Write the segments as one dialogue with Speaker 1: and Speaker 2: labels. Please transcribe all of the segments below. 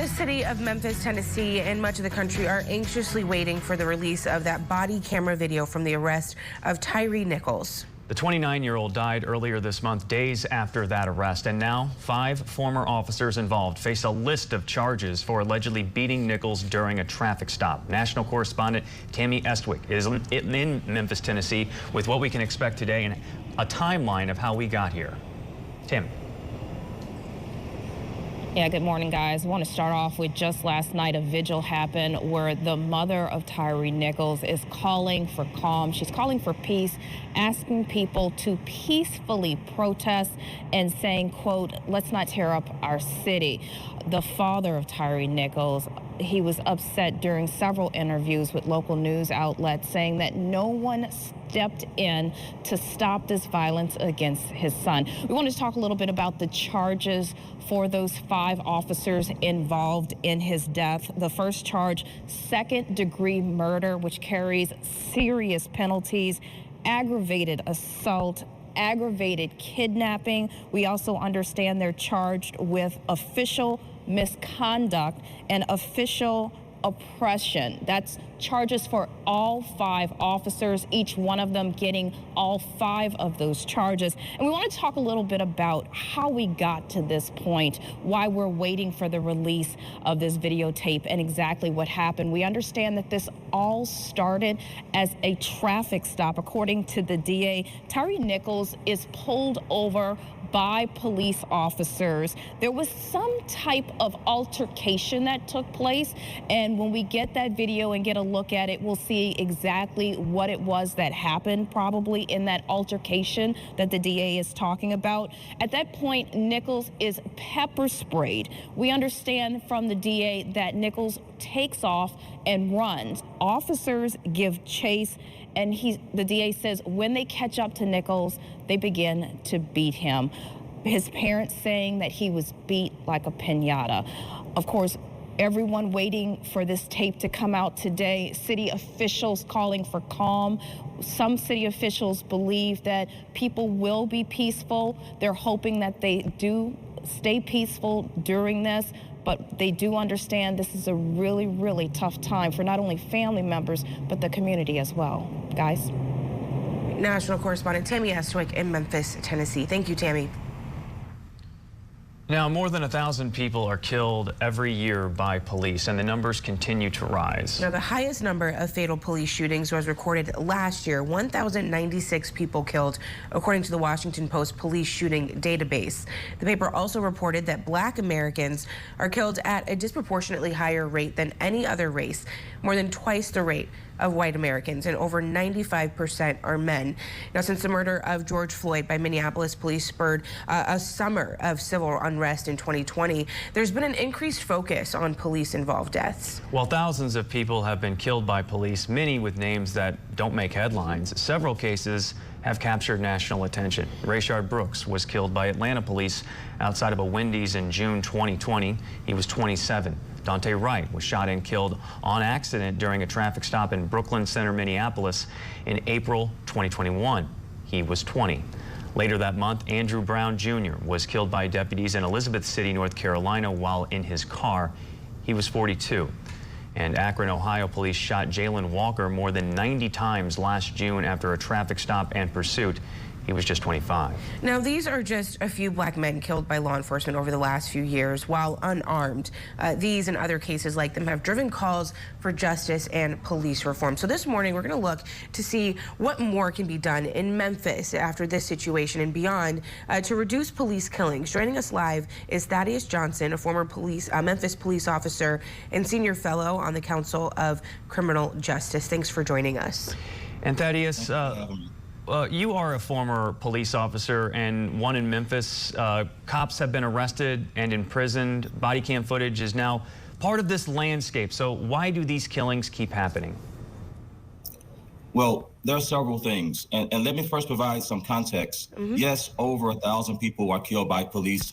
Speaker 1: the city of Memphis, Tennessee, and much of the country are anxiously waiting for the release of that body camera video from the arrest of Tyre Nichols.
Speaker 2: The 29-year-old died earlier this month, days after that arrest, and now 5 former officers involved face a list of charges for allegedly beating Nichols during a traffic stop. National correspondent Tammy Estwick is in Memphis, Tennessee, with what we can expect today and a timeline of how we got here. Tammy.
Speaker 3: Yeah, good morning, guys. I want to start off with just last night a vigil happened where the mother of Tyre Nichols is calling for calm. She's calling for peace, asking people to peacefully protest and saying, quote, "Let's not tear up our city." The father of Tyre Nichols, he was upset during several interviews with local news outlets, saying that no one stepped in to stop this violence against his son. We want to talk a little bit about the charges for those 5 officers involved in his death. The first charge, second-degree murder, which carries serious penalties, aggravated assault, aggravated kidnapping. We also understand they're charged with official misconduct and official oppression. That's charges for all 5 officers, each one of them getting all 5 of those charges. And we want to talk a little bit about how we got to this point, why we're waiting for the release of this videotape and exactly what happened. We understand that this all started as a traffic stop. According to the DA, Tyre Nichols is pulled over by police officers. There was some type of altercation that took place, and when we get that video and get a look at it, we'll see exactly what it was that happened, probably in that altercation that the DA is talking about. At that point, Nichols is pepper sprayed. We understand from the DA that Nichols takes off and runs. Officers give chase, and the DA says when they catch up to Nichols, they begin to beat him. His parents saying that he was beat like a piñata. Of course, everyone waiting for this tape to come out today. City officials calling for calm. Some city officials believe that people will be peaceful. They're hoping that they do stay peaceful during this, but they do understand this is a really, really tough time for not only family members, but the community as well. Guys?
Speaker 1: National correspondent Tammy Estwick in Memphis, Tennessee. Thank you, Tammy.
Speaker 2: Now, more than 1,000 people are killed every year by police, and the numbers continue to rise.
Speaker 1: Now, the highest number of fatal police shootings was recorded last year, 1,096 people killed, according to the Washington Post police shooting database. The paper also reported that Black Americans are killed at a disproportionately higher rate than any other race, more than twice the rate of white Americans, and over 95% are men. Now, since the murder of George Floyd by Minneapolis police spurred a summer of civil unrest in 2020, there's been an increased focus on police-involved deaths.
Speaker 2: While thousands of people have been killed by police, many with names that don't make headlines, several cases have captured national attention. Rayshard Brooks was killed by Atlanta police outside of a Wendy's in June 2020. He was 27. Dante Wright was shot and killed on accident during a traffic stop in Brooklyn Center, Minneapolis in April 2021. He was 20. Later that month, Andrew Brown Jr. was killed by deputies in Elizabeth City, North Carolina, while in his car. He was 42. And Akron, Ohio police shot Jalen Walker more than 90 times last June after a traffic stop and pursuit. He was just 25.
Speaker 1: Now, these are just a few Black men killed by law enforcement over the last few years while unarmed. These and other cases like them have driven calls for justice and police reform. So this morning, we're going to look to see what more can be done in Memphis after this situation and beyond to reduce police killings. Joining us live is Thaddeus Johnson, a former Memphis police officer and senior fellow on the Council of Criminal Justice. Thanks for joining us.
Speaker 2: And Thaddeus, you are a former police officer and one in Memphis. Cops have been arrested and imprisoned. Body cam footage is now part of this landscape. So why do these killings keep happening?
Speaker 4: Well, there are several things. And let me first provide some context. Yes, over 1,000 people are killed by police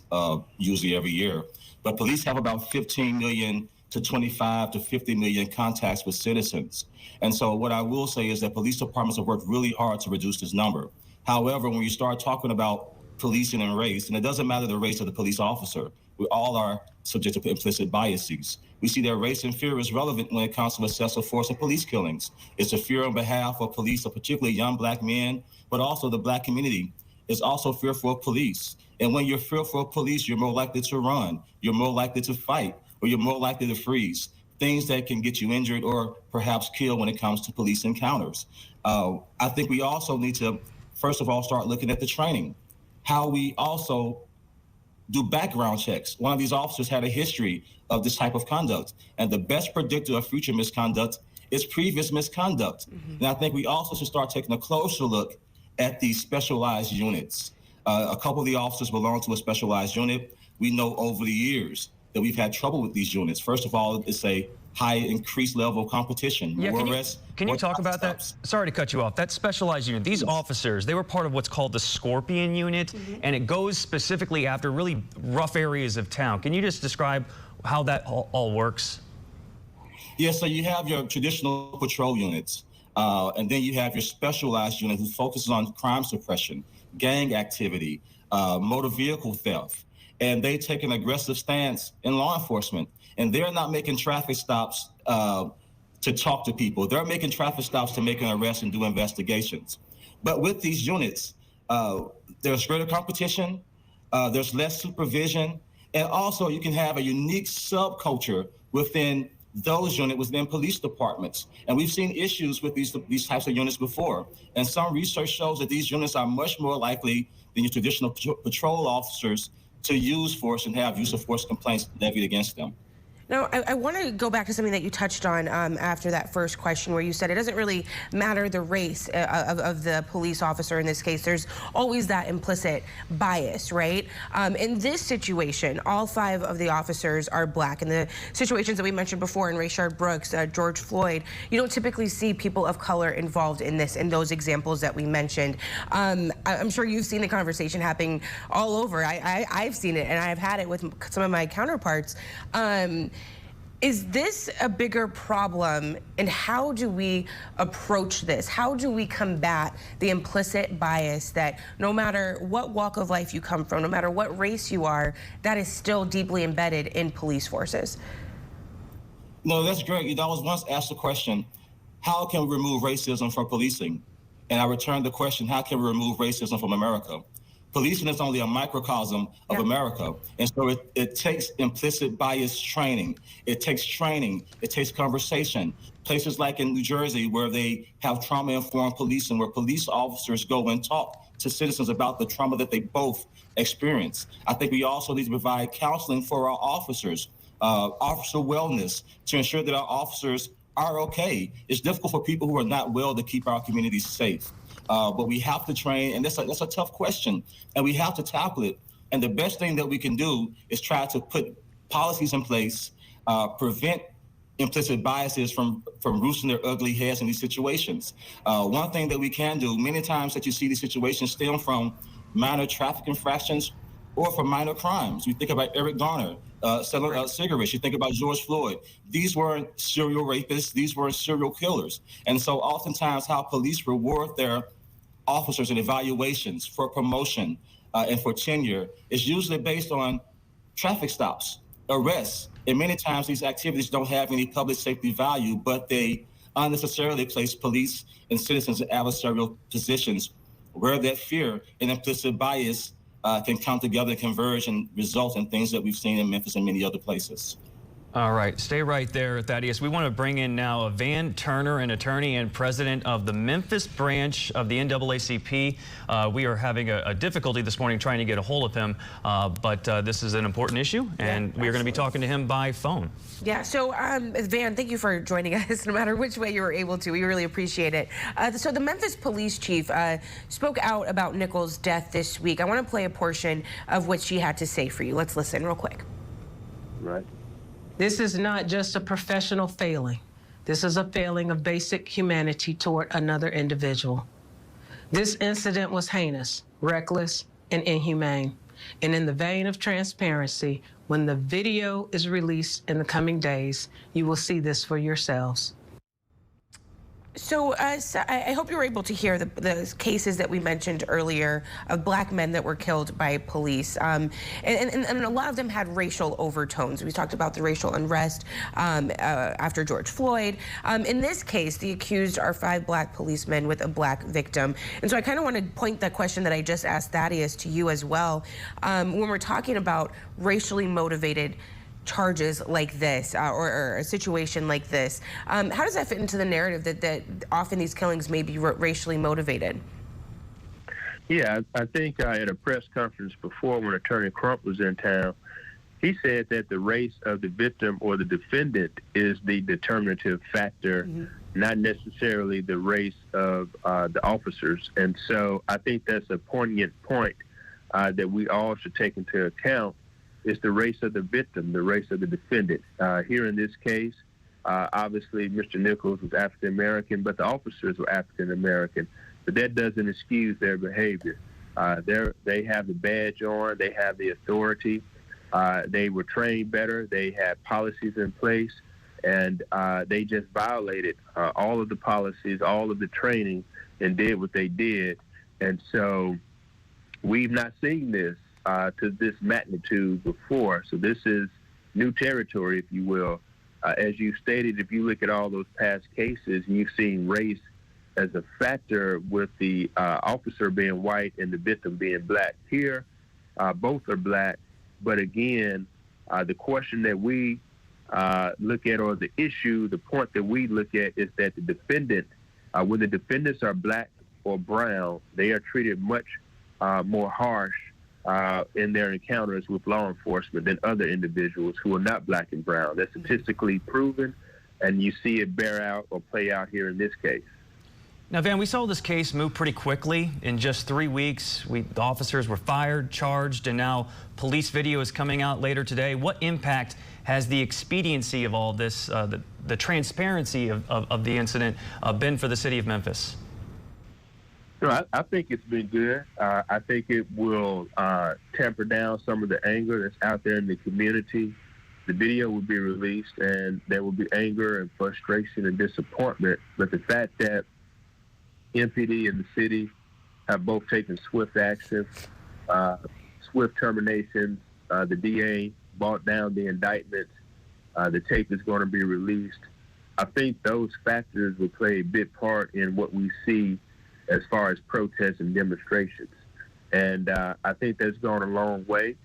Speaker 4: usually every year. But police have about 15 million to 25 to 50 million contacts with citizens. And so what I will say is that police departments have worked really hard to reduce this number. However, when you start talking about policing and race, and it doesn't matter the race of the police officer, We all are subject to implicit biases. We see that race and fear is relevant when it comes to excessive force and police killings. It's a fear on behalf of police, particularly young Black men, but also the Black community is also fearful of police. And when you're fearful of police, you're more likely to run, you're more likely to fight, or you're more likely to freeze. Things that can get you injured or perhaps killed when it comes to police encounters. I think we also need to, first of all, start looking at the training, how we also do background checks. One of these officers had a history of this type of conduct, and the best predictor of future misconduct is previous misconduct. And I think we also should start taking a closer look at these specialized units. A couple of the officers belong to a specialized unit. We know over the years that we've had trouble with these units. First of all, it's a high increased level of competition.
Speaker 2: Yeah,
Speaker 4: more
Speaker 2: can you,
Speaker 4: arrests,
Speaker 2: can you
Speaker 4: more
Speaker 2: talk about that? Sorry to cut you off. That specialized unit, these officers, they were part of what's called the Scorpion unit, and it goes specifically after really rough areas of town. Can you just describe how that all works?
Speaker 4: Yeah, so you have your traditional patrol units, and then you have your specialized unit who focuses on crime suppression, gang activity, motor vehicle theft. And they take an aggressive stance in law enforcement. And they're not making traffic stops to talk to people. They're making traffic stops to make an arrest and do investigations. But with these units, there's greater competition, there's less supervision, and also you can have a unique subculture within those units within police departments. And we've seen issues with these types of units before. And some research shows that these units are much more likely than your traditional patrol officers to use force and have use of force complaints levied against them.
Speaker 1: Now, I want to go back to something that you touched on after that first question, where you said it doesn't really matter the race of the police officer in this case. There's always that implicit bias, right? In this situation, all 5 of the officers are Black. In the situations that we mentioned before, in Rayshard Brooks, George Floyd, you don't typically see people of color involved in those examples that we mentioned. I'm sure you've seen the conversation happening all over. I've seen it, and I've had it with some of my counterparts. Is this a bigger problem, and how do we approach this? How do we combat the implicit bias that no matter what walk of life you come from, no matter what race you are, that is still deeply embedded in police forces?
Speaker 4: No, that's great. I was once asked the question, how can we remove racism from policing? And I returned the question, how can we remove racism from America? Policing is only a microcosm of America. And so it takes implicit bias training. It takes training. It takes conversation. Places like in New Jersey, where they have trauma-informed policing, where police officers go and talk to citizens about the trauma that they both experience. I think we also need to provide counseling for our officers, officer wellness, to ensure that our officers are okay. It's difficult for people who are not well to keep our communities safe. But we have to train, and that's a tough question, and we have to tackle it. And the best thing that we can do is try to put policies in place, prevent implicit biases from roosting their ugly heads in these situations. One thing that we can do, many times that you see these situations stem from minor traffic infractions or from minor crimes. You think about Eric Garner selling cigarettes. You think about George Floyd. These weren't serial rapists. These were serial killers. And so oftentimes how police reward their officers and evaluations for promotion and for tenure is usually based on traffic stops, arrests. And many times these activities don't have any public safety value, but they unnecessarily place police and citizens in adversarial positions where that fear and implicit bias can come together and converge and result in things that we've seen in Memphis and many other places.
Speaker 2: All right, stay right there, Thaddeus. We want to bring in now Van Turner, an attorney and president of the Memphis branch of the NAACP. We are having a difficulty this morning trying to get a hold of him, but this is an important issue, and we are going to be talking to him by phone.
Speaker 1: Yeah, so Van, thank you for joining us, no matter which way you were able to. We really appreciate it. So the Memphis Police chief spoke out about Nichols' death this week. I want to play a portion of what she had to say for you. Let's listen real quick.
Speaker 5: Right.
Speaker 6: This is not just a professional failing. This is a failing of basic humanity toward another individual. This incident was heinous, reckless, and inhumane. And in the vein of transparency, when the video is released in the coming days, you will see this for yourselves.
Speaker 1: So I hope you were able to hear the cases that we mentioned earlier of black men that were killed by police. And a lot of them had racial overtones. We talked about the racial unrest after George Floyd. In this case, the accused are 5 black policemen with a black victim. And so I kind of want to point that question that I just asked Thaddeus to you as well. When we're talking about racially motivated charges like this or a situation like this, how does that fit into the narrative that often these killings may be racially motivated?
Speaker 5: Yeah, I think at a press conference before when Attorney Crump was in town, he said that the race of the victim or the defendant is the determinative factor, not necessarily the race of the officers. And so I think that's a poignant point that we all should take into account. It's the race of the victim, the race of the defendant. Here in this case, obviously Mr. Nichols was African American, but the officers were African American. But that doesn't excuse their behavior. They have the badge on, they have the authority, they were trained better, they had policies in place, and they just violated all of the policies, all of the training, and did what they did. And so we've not seen this to this magnitude before. So this is new territory, if you will. As you stated, if you look at all those past cases, you've seen race as a factor with the officer being white and the victim being black. Here, both are black. But again, the question that we look at, or the issue, the point that we look at is that the defendant, when the defendants are black or brown, they are treated much more harsh in their encounters with law enforcement than other individuals who are not black and brown. That's statistically proven, and you see it bear out or play out here in this case.
Speaker 2: Now, Van, we saw this case move pretty quickly. In just 3 weeks, the officers were fired, charged, and now police video is coming out later today. What impact has the expediency of all this, the transparency of the incident been for the city of Memphis?
Speaker 5: No, I think it's been good. I think it will tamper down some of the anger that's out there in the community. The video will be released, and there will be anger and frustration and disappointment. But the fact that MPD and the city have both taken swift action, swift terminations, the DA brought down the indictments, the tape is going to be released. I think those factors will play a big part in what we see as far as protests and demonstrations. And I think that's gone a long way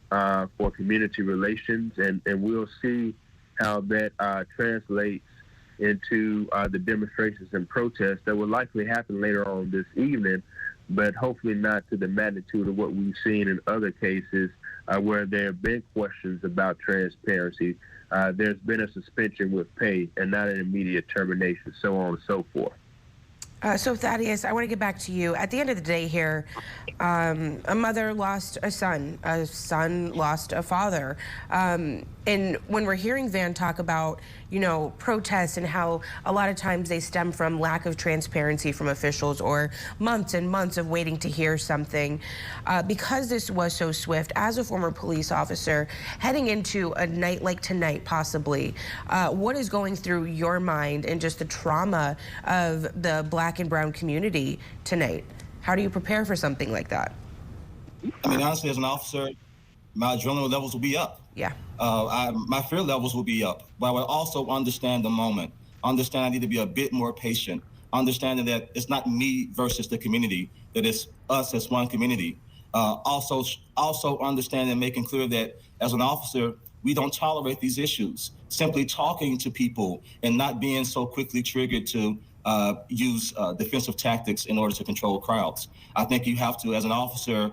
Speaker 5: for community relations, and we'll see how that translates into the demonstrations and protests that will likely happen later on this evening, but hopefully not to the magnitude of what we've seen in other cases where there have been questions about transparency. There's been a suspension with pay and not an immediate termination, so on and so forth.
Speaker 1: So Thaddeus, I want to get back to you. At the end of the day here, a mother lost a son lost a father. And when we're hearing Van talk about, protests and how a lot of times they stem from lack of transparency from officials or months and months of waiting to hear something, because this was so swift, as a former police officer, heading into a night like tonight possibly, what is going through your mind and just the trauma of the black and brown community tonight? How do you prepare for something like that?
Speaker 4: I mean, honestly, as an officer, my adrenaline levels will be up.
Speaker 1: Yeah.
Speaker 4: My fear levels will be up, but I will also understand the moment. Understand I need to be a bit more patient. Understanding that it's not me versus the community, that it's us as one community. Also understanding and making clear that as an officer, we don't tolerate these issues. Simply talking to people and not being so quickly triggered to use defensive tactics in order to control crowds. I think you have to, as an officer,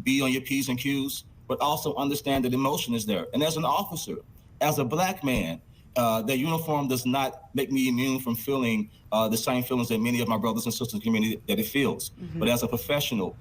Speaker 4: be on your P's and Q's, but also understand that emotion is there. And as an officer, as a black man, the uniform does not make me immune from feeling the same feelings that many of my brothers and sisters in the community that it feels. But as a professional,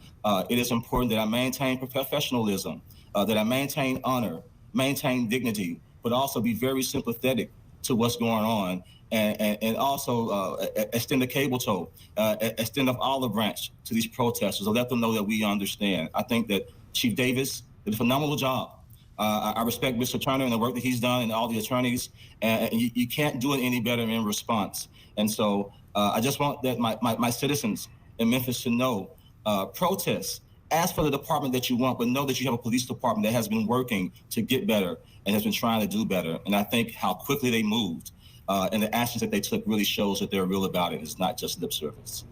Speaker 4: it is important that I maintain professionalism, that I maintain honor, maintain dignity, but also be very sympathetic to what's going on, and also extend a cable toe, extend an olive branch to these protesters, and let them know that we understand. I think that Chief Davis did a phenomenal job I respect Mr. Turner and the work that he's done and all the attorneys, and you can't do it any better in response. And so I just want that my citizens in Memphis to know, protest, ask for the department that you want, but know that you have a police department that has been working to get better and has been trying to do better. And I think how quickly they moved and the actions that they took really shows that they're real about it. It's not just lip service.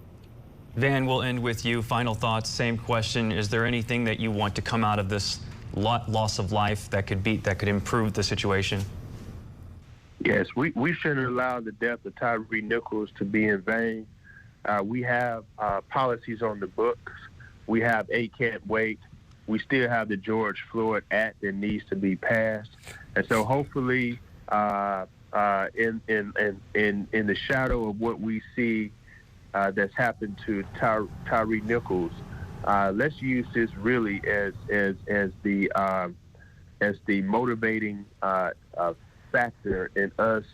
Speaker 2: Van, we'll end with you. Final thoughts, same question. Is there anything that you want to come out of this loss of life that could improve the situation?
Speaker 5: Yes, we shouldn't allow the death of Tyre Nichols to be in vain. We have policies on the books. We have a can't wait. We still have the George Floyd Act that needs to be passed. And so hopefully in the shadow of what we see that's happened to Tyre Nichols, let's use this really as the motivating factor in us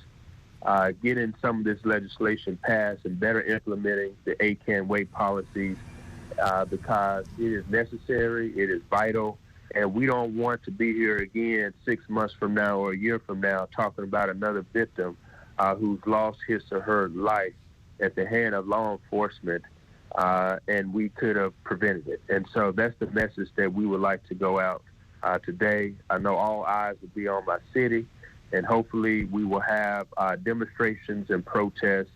Speaker 5: getting some of this legislation passed and better implementing the A Can't Wait policies, because it is necessary, it is vital, and we don't want to be here again 6 months from now or a year from now talking about another victim who's lost his or her life at the hand of law enforcement, and we could have prevented it. And so that's the message that we would like to go out today. I know all eyes will be on my city, and hopefully we will have demonstrations and protests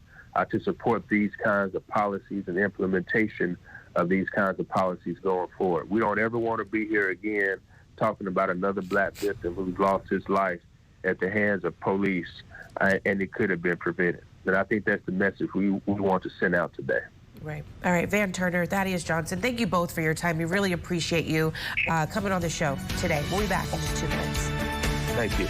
Speaker 5: to support these kinds of policies and implementation of these kinds of policies going forward. We don't ever want to be here again talking about another black victim who's lost his life at the hands of police, and it could have been prevented. And I think that's the message we want to send out today.
Speaker 1: Right. All right, Van Turner, Thaddeus Johnson, thank you both for your time. We really appreciate you coming on the show today. We'll be back in just 2 minutes.
Speaker 5: Thank you.